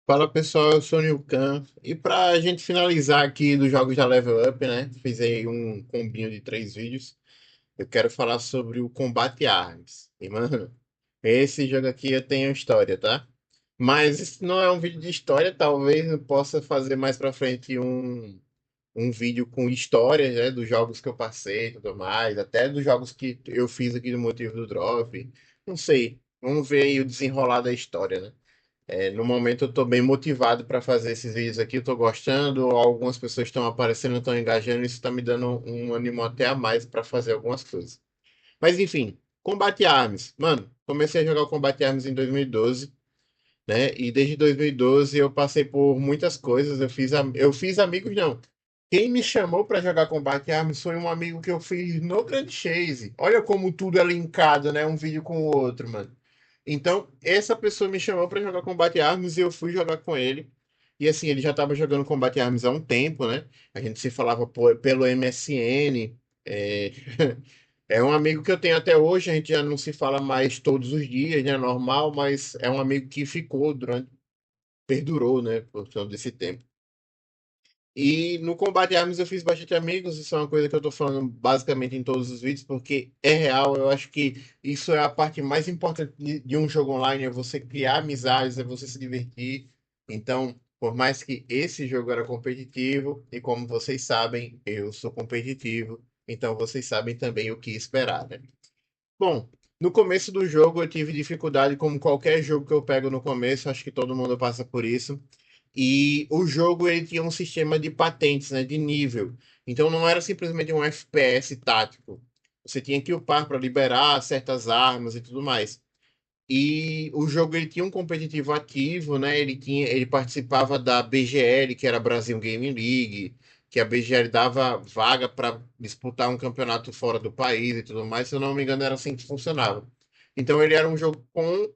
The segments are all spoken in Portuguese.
Fala pessoal, eu sou o Nilkan. E pra gente finalizar aqui dos jogos da Level Up, né? Fiz aí um combinho de 3 vídeos. Eu quero falar sobre o Combate Arms. E, mano, esse jogo aqui eu tenho história, tá? Mas isso não é um vídeo de história, talvez eu possa fazer mais pra frente um vídeo com histórias, né? Dos jogos que eu passei e tudo mais, até dos jogos que eu fiz aqui no motivo do drop. Não sei. Vamos ver aí o desenrolar da história, né? No momento eu estou bem motivado para fazer esses vídeos aqui, estou gostando, algumas pessoas estão aparecendo, estão engajando, isso está me dando um ânimo até a mais para fazer algumas coisas. Mas enfim, Combate Arms. Mano, comecei a jogar o Combate Arms em 2012, né? E desde 2012 eu passei por muitas coisas, eu fiz amigos, não. Quem me chamou para jogar Combate Arms foi um amigo que eu fiz no Grand Chase. Olha como tudo é linkado, né? Um vídeo com o outro, mano. Então, essa pessoa me chamou para jogar Combate Arms e eu fui jogar com ele. E assim, ele já estava jogando Combate Arms há um tempo, né? A gente se falava pelo MSN. É... é um amigo que eu tenho até hoje, a gente já não se fala mais todos os dias, né? Normal, mas é um amigo que ficou perdurou, né? Por todo esse tempo. E no Combate Arms eu fiz bastante amigos, isso é uma coisa que eu tô falando basicamente em todos os vídeos, porque é real, eu acho que isso é a parte mais importante de um jogo online, é você criar amizades, é você se divertir. Então, por mais que esse jogo era competitivo, e como vocês sabem, eu sou competitivo, então vocês sabem também o que esperar, né? Bom, no começo do jogo eu tive dificuldade, como qualquer jogo que eu pego no começo, acho que todo mundo passa por isso. E o jogo ele tinha um sistema de patentes, né, de nível. Então não era simplesmente um FPS tático. Você tinha que upar para liberar certas armas e tudo mais. E o jogo ele tinha um competitivo ativo, né? Ele participava da BGL, que era a Brasil Game League, que a BGL dava vaga para disputar um campeonato fora do país e tudo mais. Se eu não me engano, era assim que funcionava. Então ele era um jogo com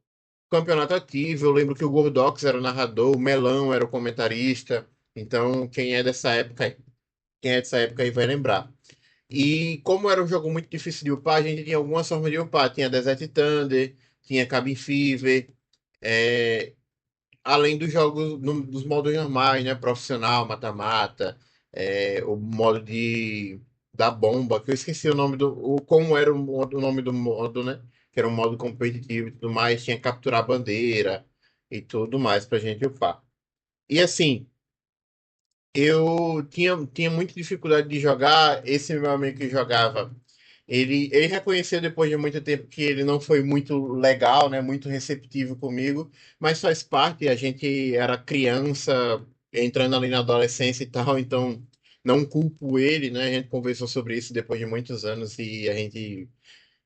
campeonato ativo. Eu lembro que o Gordox era o narrador, o Melão era o comentarista. Então, quem é dessa época aí vai lembrar. E como era um jogo muito difícil de upar, a gente tinha algumas formas de upar. Tinha Desert Thunder, tinha Cabin Fever, é, além dos jogos, dos modos normais, né? Profissional, mata-mata, o modo da bomba, que eu esqueci o nome como era o nome do modo, né? Que era um modo competitivo e tudo mais, tinha capturar a bandeira e tudo mais pra gente upar. E assim, eu tinha muita dificuldade de jogar. Esse meu amigo que jogava, ele reconheceu depois de muito tempo que ele não foi muito legal, né? Muito receptivo comigo, mas faz parte. A gente era criança, entrando ali na adolescência e tal, então não culpo ele, né? A gente conversou sobre isso depois de muitos anos e a gente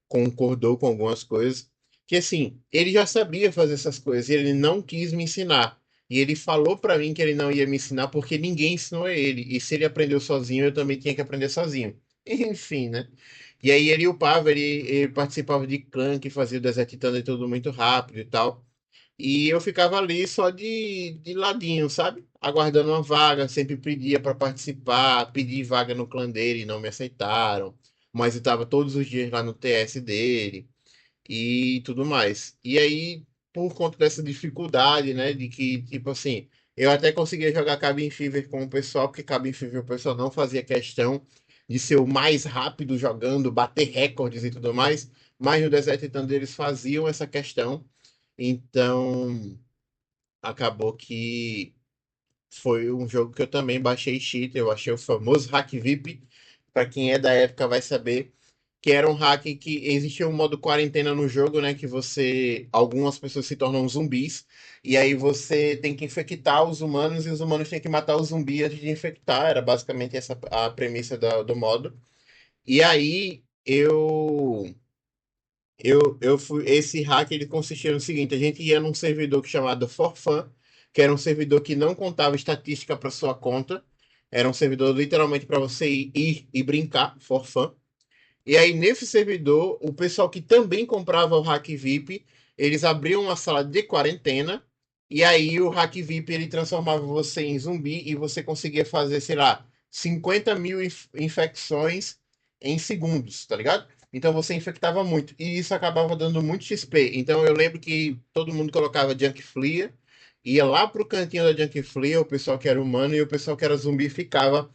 concordou com algumas coisas, que assim, ele já sabia fazer essas coisas e ele não quis me ensinar. E ele falou pra mim que ele não ia me ensinar porque ninguém ensinou a ele. E se ele aprendeu sozinho, eu também tinha que aprender sozinho. Enfim, né? E aí ele upava, ele participava de clã que fazia o desertitando e tudo muito rápido e tal. E eu ficava ali só de ladinho, sabe? Aguardando uma vaga, sempre pedia para participar, pedi vaga no clã dele, não me aceitaram. Mas eu estava todos os dias lá no TS dele e tudo mais. E aí, por conta dessa dificuldade, né, de que, tipo assim, eu até conseguia jogar Cabin Fever com o pessoal, porque Cabin Fever o pessoal não fazia questão de ser o mais rápido jogando, bater recordes e tudo mais, mas no Desert Thunder eles faziam essa questão. Então, acabou que foi um jogo que eu também baixei cheat, eu achei o famoso hack VIP. Para quem é da época vai saber que era um hack que existia um modo quarentena no jogo, né, que algumas pessoas se tornam zumbis e aí você tem que infectar os humanos e os humanos têm que matar o zumbi antes de infectar, era basicamente essa a premissa do modo. E aí esse hack ele consistia no seguinte: a gente ia num servidor chamado ForFun, que era um servidor que não contava estatística para sua conta, era um servidor literalmente para você ir e brincar, for fun. E aí nesse servidor, o pessoal que também comprava o hack VIP, eles abriam uma sala de quarentena, e aí o hack VIP ele transformava você em zumbi e você conseguia fazer, sei lá, 50 mil infecções em segundos, tá ligado? Então você infectava muito. E isso acabava dando muito XP. Então eu lembro que todo mundo colocava Junk Flea. ia lá pro cantinho da Junk Flea, o pessoal que era humano e o pessoal que era zumbi ficava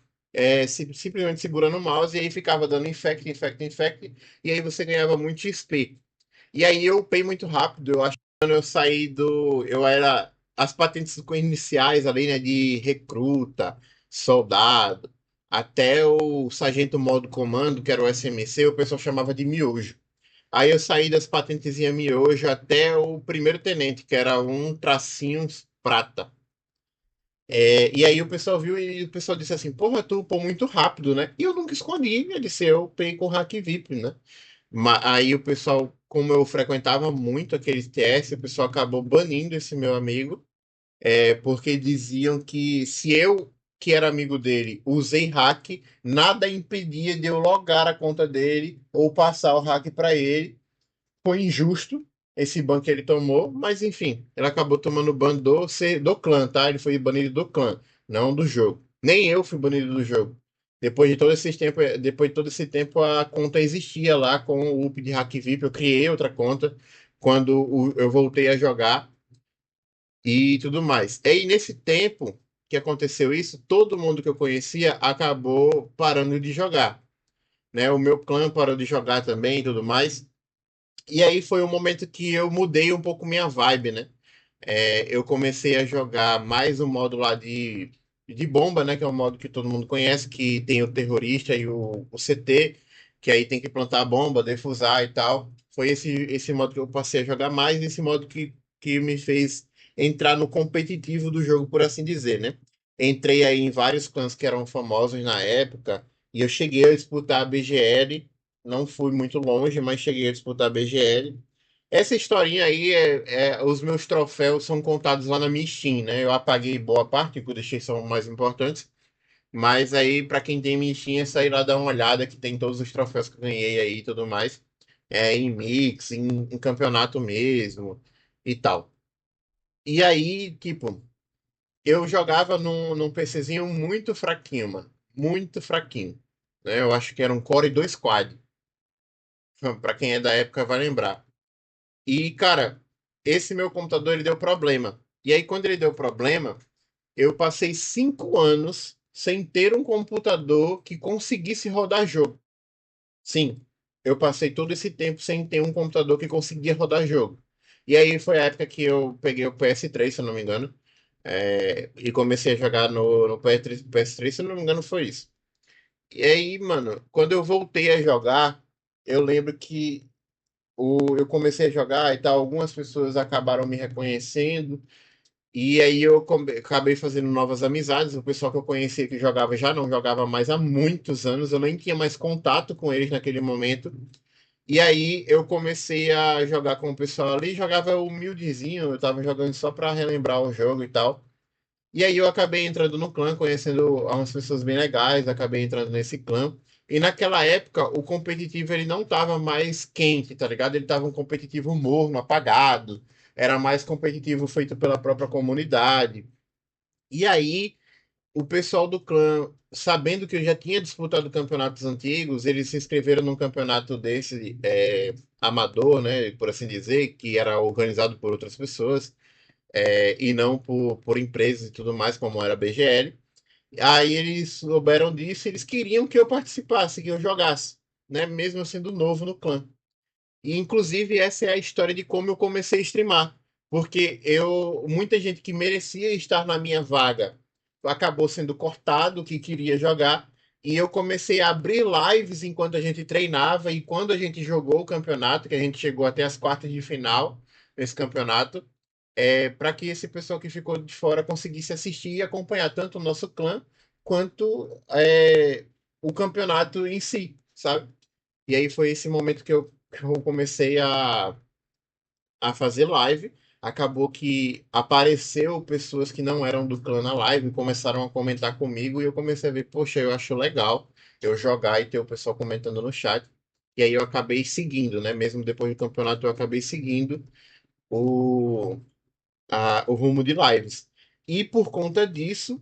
simplesmente segurando o mouse e aí ficava dando infect, infect, infect, e aí você ganhava muito XP. E aí eu upei muito rápido, eu acho que quando eu saí do. Eu era. As patentes iniciais ali, né? De recruta, soldado, até o sargento modo comando, que era o SMC, o pessoal chamava de miojo. Aí eu saí das patentezinhas miojo até o primeiro tenente, que era um tracinho prata. E aí o pessoal viu e o pessoal disse assim, porra, tu upou muito rápido, né? E eu nunca escondi, eu disse, eu upei com hack VIP, né? Aí o pessoal, como eu frequentava muito aquele TS, o pessoal acabou banindo esse meu amigo, porque diziam que se eu, que era amigo dele, usei hack, nada impedia de eu logar a conta dele ou passar o hack para ele. Foi injusto esse ban que ele tomou, mas enfim, ele acabou tomando ban do clã, tá? Ele foi banido do clã, não do jogo. Nem eu fui banido do jogo. Depois de todo esse tempo, a conta existia lá com o up de Hack VIP. Eu criei outra conta quando eu voltei a jogar e tudo mais. E aí, nesse tempo que aconteceu isso, todo mundo que eu conhecia acabou parando de jogar, né? O meu clã parou de jogar também e tudo mais. E aí foi o momento que eu mudei um pouco minha vibe, né? Eu comecei a jogar mais o modo lá de bomba, né? Que é um modo que todo mundo conhece, que tem o terrorista e o CT, que aí tem que plantar a bomba, defusar e tal. Foi esse modo que eu passei a jogar mais, esse modo que me fez entrar no competitivo do jogo, por assim dizer, né? Entrei aí em vários clãs que eram famosos na época, e eu cheguei a disputar a BGL, não fui muito longe, mas cheguei a disputar a BGL. Essa historinha aí os meus troféus são contados lá na minha Steam, né? Eu apaguei boa parte, que eu deixei são mais importantes. Mas aí, pra quem tem minha Steam, é sair lá dar uma olhada que tem todos os troféus que eu ganhei aí e tudo mais. Em mix, em campeonato mesmo e tal. E aí, tipo, eu jogava num PCzinho muito fraquinho, mano. Muito fraquinho. Né? Eu acho que era um Core 2 Quad. Pra quem é da época vai lembrar. E, cara, esse meu computador ele deu problema. E aí, quando ele deu problema, eu passei 5 anos sem ter um computador que conseguisse rodar jogo. Sim, eu passei todo esse tempo sem ter um computador que conseguia rodar jogo. E aí foi a época que eu peguei o PS3, se eu não me engano, e comecei a jogar no PS3, se eu não me engano, foi isso. E aí, mano, quando eu voltei a jogar, eu lembro que eu comecei a jogar e tal, algumas pessoas acabaram me reconhecendo, e aí eu acabei fazendo novas amizades. O pessoal que eu conhecia que jogava já não jogava mais há muitos anos, eu nem tinha mais contato com eles naquele momento. E aí eu comecei a jogar com o pessoal ali, jogava humildezinho, eu tava jogando só pra relembrar o jogo e tal. E aí eu acabei entrando no clã, conhecendo umas pessoas bem legais, acabei entrando nesse clã. E naquela época o competitivo ele não tava mais quente, tá ligado? Ele tava um competitivo morno, apagado. Era mais competitivo feito pela própria comunidade. E aí o pessoal do clã, sabendo que eu já tinha disputado campeonatos antigos, eles se inscreveram num campeonato desse amador, né, por assim dizer, que era organizado por outras pessoas e não por empresas e tudo mais, como era a BGL. Aí eles souberam disso, e eles queriam que eu participasse, que eu jogasse, né? Mesmo eu sendo novo no clã. E inclusive essa é a história de como eu comecei a streamar, porque muita gente que merecia estar na minha vaga acabou sendo cortado, que queria jogar, e eu comecei a abrir lives enquanto a gente treinava e quando a gente jogou o campeonato, que a gente chegou até as quartas de final nesse campeonato, para que esse pessoal que ficou de fora conseguisse assistir e acompanhar tanto o nosso clã quanto o campeonato em si, sabe? E aí foi esse momento que eu comecei a fazer live. Acabou que apareceu pessoas que não eram do clã na live e começaram a comentar comigo e eu comecei a ver, poxa, eu acho legal eu jogar e ter o pessoal comentando no chat. E aí eu acabei seguindo, né? Mesmo depois do campeonato, eu acabei seguindo o, o rumo de lives. E por conta disso,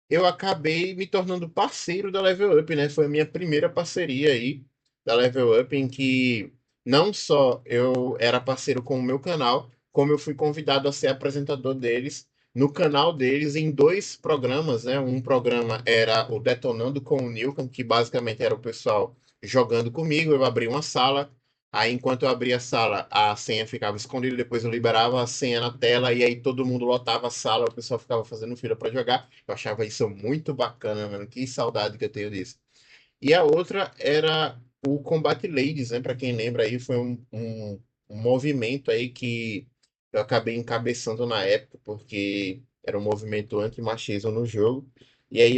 eu acabei me tornando parceiro da Level Up, né? Foi a minha primeira parceria aí da Level Up, em que não só eu era parceiro com o meu canal, como eu fui convidado a ser apresentador deles no canal deles em dois programas, né? Um programa era o Detonando com o Nilton, que basicamente era o pessoal jogando comigo. Eu abria uma sala, aí enquanto eu abria a sala, a senha ficava escondida, depois eu liberava a senha na tela e aí todo mundo lotava a sala, o pessoal ficava fazendo fila para jogar. Eu achava isso muito bacana, mano. Que saudade que eu tenho disso. E a outra era o Combate Ladies, né? Para quem lembra aí, foi um movimento aí que eu acabei encabeçando na época, porque era um movimento anti-machismo no jogo. E aí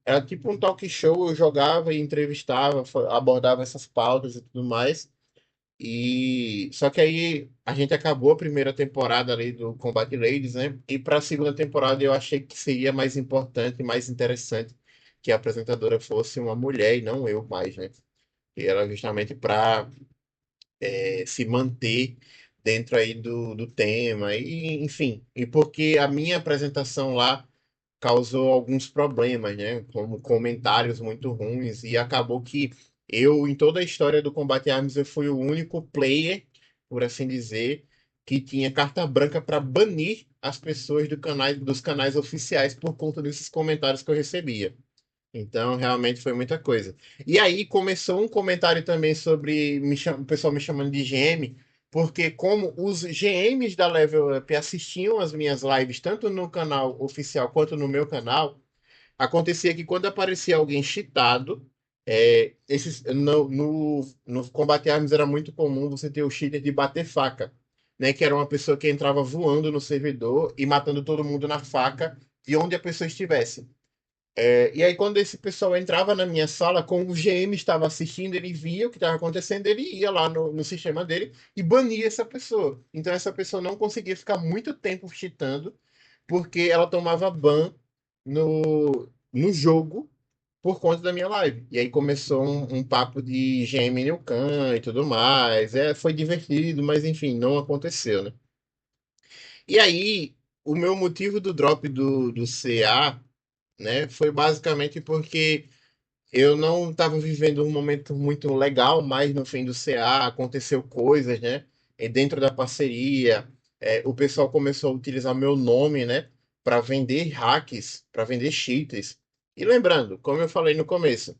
era tipo um talk show, eu jogava e entrevistava, abordava essas pautas e tudo mais. E só que aí a gente acabou a primeira temporada ali do Combate Ladies, né? E para a segunda temporada eu achei que seria mais importante, mais interessante que a apresentadora fosse uma mulher e não eu mais, né? E era justamente para se manter dentro aí do tema e enfim, e porque a minha apresentação lá causou alguns problemas, né? Como comentários muito ruins, e acabou que eu, em toda a história do Combate Arms, eu fui o único player, por assim dizer, que tinha carta branca para banir as pessoas dos canais oficiais por conta desses comentários que eu recebia. Então, realmente foi muita coisa. E aí começou um comentário também sobre o pessoal me chamando de GM, porque como os GMs da Level Up assistiam as minhas lives, tanto no canal oficial quanto no meu canal, acontecia que quando aparecia alguém cheatado, no Combate Arms era muito comum você ter o cheater de bater faca, né? Que era uma pessoa que entrava voando no servidor e matando todo mundo na faca de onde a pessoa estivesse. E aí, quando esse pessoal entrava na minha sala, como o GM estava assistindo, ele via o que estava acontecendo, ele ia lá no sistema dele e bania essa pessoa. Então, essa pessoa não conseguia ficar muito tempo cheatando, porque ela tomava ban no jogo por conta da minha live. E aí começou um papo de GM New Khan e tudo mais. Foi divertido, mas enfim, não aconteceu, né? E aí, o meu motivo do drop do CA, né, foi basicamente porque eu não estava vivendo um momento muito legal, mas no fim do CA aconteceu coisas, né? E dentro da parceria, o pessoal começou a utilizar meu nome, né? Para vender hacks, para vender cheats. E lembrando, como eu falei no começo,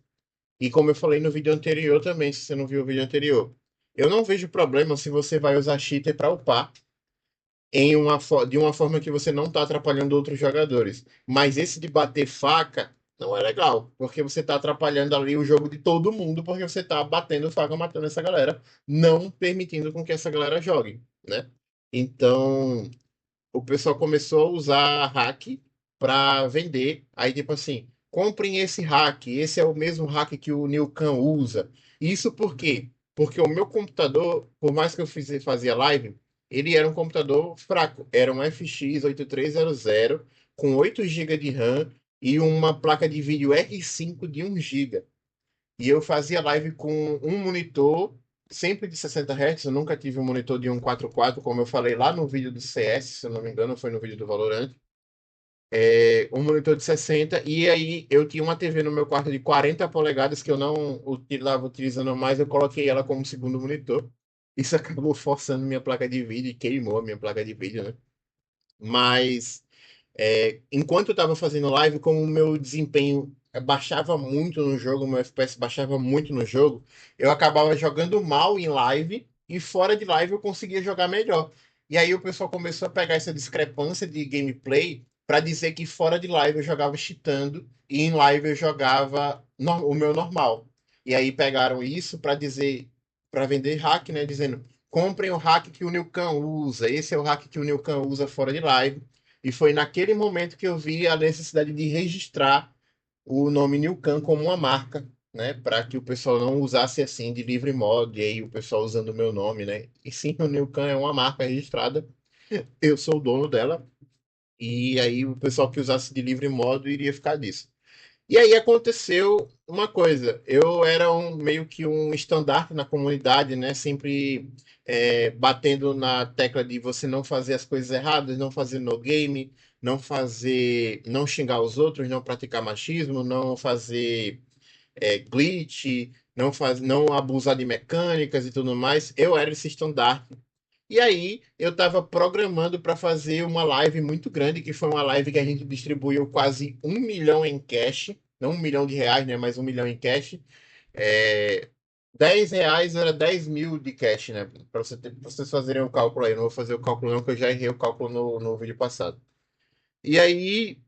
e como eu falei no vídeo anterior também, se você não viu o vídeo anterior, eu não vejo problema se você vai usar cheater para upar de uma forma que você não está atrapalhando outros jogadores. Mas esse de bater faca não é legal, porque você está atrapalhando ali o jogo de todo mundo, porque você está batendo faca, matando essa galera, não permitindo com que essa galera jogue, né? Então, o pessoal começou a usar hack para vender. Aí, tipo assim, comprem esse hack, esse é o mesmo hack que o Nilkan usa. Isso por quê? Porque o meu computador, por mais que eu fazia live, ele era um computador fraco. Era um FX 8300 com 8 GB de RAM e uma placa de vídeo R5 de 1 GB. E eu fazia live com um monitor, sempre de 60 Hz. Eu nunca tive um monitor de 144, como eu falei lá no vídeo do CS, se eu não me engano, foi no vídeo do Valorant. Um monitor de 60, e aí eu tinha uma TV no meu quarto de 40 polegadas que eu não estava utilizando mais, eu coloquei ela como segundo monitor. Isso acabou forçando minha placa de vídeo e queimou a minha placa de vídeo, né? Mas enquanto eu estava fazendo live, como o meu desempenho baixava muito no jogo, o meu FPS baixava muito no jogo, eu acabava jogando mal em live e fora de live eu conseguia jogar melhor. E aí o pessoal começou a pegar essa discrepância de gameplay para dizer que fora de live eu jogava cheatando e em live eu jogava o meu normal. E aí pegaram isso para dizer, para vender hack, né? Dizendo, comprem o hack que o Nilkan usa, esse é o hack que o Nilkan usa fora de live. E foi naquele momento que eu vi a necessidade de registrar o nome Nilcan como uma marca, né? Para que o pessoal não usasse assim de livre modo, e aí o pessoal usando o meu nome, né? E sim, o Nilcan é uma marca registrada, eu sou o dono dela, e aí o pessoal que usasse de livre modo iria ficar disso. E aí aconteceu uma coisa, eu era meio que um estandarte na comunidade, né? Sempre batendo na tecla de você não fazer as coisas erradas, não fazer no game, não xingar os outros, não praticar machismo, não fazer glitch, não abusar de mecânicas e tudo mais. Eu era esse estandarte. E aí eu estava programando para fazer uma live muito grande, que foi uma live que a gente distribuiu quase 1 milhão em cash, não 1 milhão de reais, né, mas 1 milhão em cash. É, R$ 10 era 10 mil de cash, né? Pra vocês fazerem o cálculo aí. Eu não vou fazer o cálculo não, que eu já errei o cálculo no vídeo passado. E aí,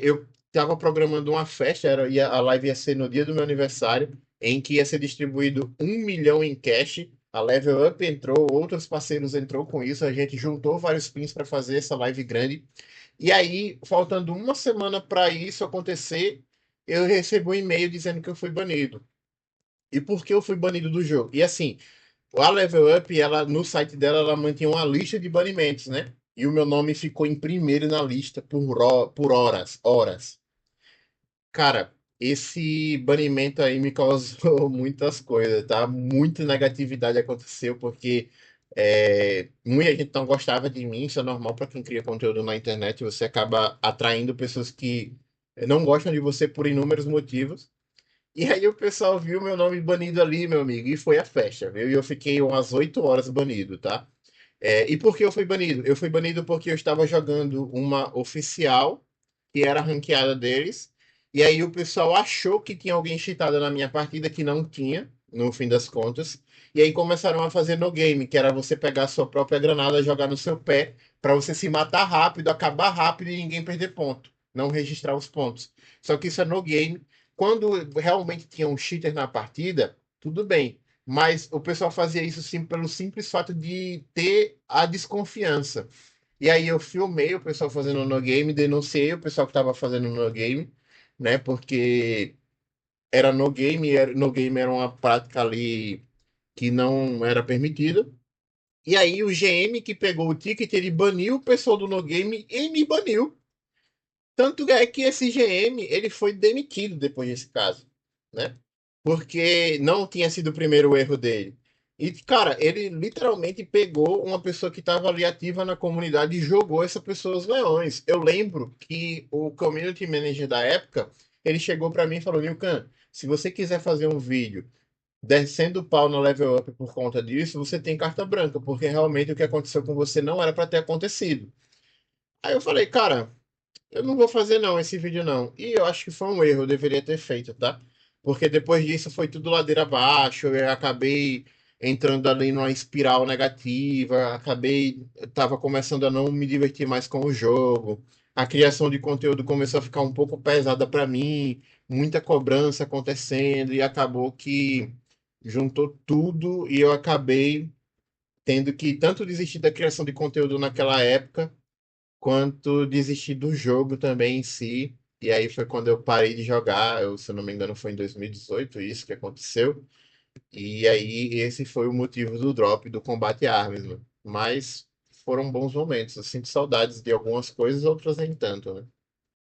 eu estava programando uma festa, a live ia ser no dia do meu aniversário, em que ia ser distribuído 1 milhão em cash. A Level Up entrou, outros parceiros entrou com isso, a gente juntou vários pins para fazer essa live grande. E aí, faltando uma semana para isso acontecer, eu recebi um e-mail dizendo que eu fui banido. E por que eu fui banido do jogo? E assim, a Level Up, ela, no site dela, ela mantinha uma lista de banimentos, né? E o meu nome ficou em primeiro na lista por horas, horas. Cara, esse banimento aí me causou muitas coisas, tá? Muita negatividade aconteceu, porque muita gente não gostava de mim, isso é normal para quem cria conteúdo na internet, você acaba atraindo pessoas que não gostam de você por inúmeros motivos. E aí o pessoal viu meu nome banido ali, meu amigo, e foi a festa, viu? E eu fiquei umas 8 horas banido, tá? E por que eu fui banido? Eu fui banido porque eu estava jogando uma oficial, que era a ranqueada deles, e aí o pessoal achou que tinha alguém cheatado na minha partida, que não tinha, no fim das contas. E aí começaram a fazer no game, que era você pegar a sua própria granada, jogar no seu pé, para você se matar rápido, acabar rápido e ninguém perder ponto, não registrar os pontos. Só que isso é no game. Quando realmente tinha um cheater na partida, tudo bem. Mas o pessoal fazia isso sim pelo simples fato de ter a desconfiança. E aí eu filmei o pessoal fazendo no game, denunciei o pessoal que estava fazendo no game, né? Porque era no game, no game era uma prática ali que não era permitida. E aí o GM que pegou o ticket, ele baniu o pessoal do no game e me baniu. Tanto é que esse GM, ele foi demitido depois desse caso, né? Porque não tinha sido o primeiro erro dele. E, cara, ele literalmente pegou uma pessoa que estava ali ativa na comunidade e jogou essa pessoa aos leões. Eu lembro que o community manager da época, ele chegou para mim e falou: Nilkan, se você quiser fazer um vídeo descendo o pau no level up por conta disso, você tem carta branca, porque realmente o que aconteceu com você não era para ter acontecido. Aí eu falei, cara. Eu não vou fazer não esse vídeo não. E eu acho que foi um erro, eu deveria ter feito, tá? Porque depois disso foi tudo ladeira abaixo, eu acabei entrando ali numa espiral negativa, tava começando a não me divertir mais com o jogo. A criação de conteúdo começou a ficar um pouco pesada para mim, muita cobrança acontecendo e acabou que juntou tudo e eu acabei tendo que tanto desistir da criação de conteúdo naquela época quanto desistir do jogo também em si. E aí foi quando eu parei de jogar, se eu não me engano foi em 2018 isso que aconteceu. E aí esse foi o motivo do drop do combate a armas, mano. Mas foram bons momentos. Eu sinto saudades de algumas coisas, outras nem tanto, né?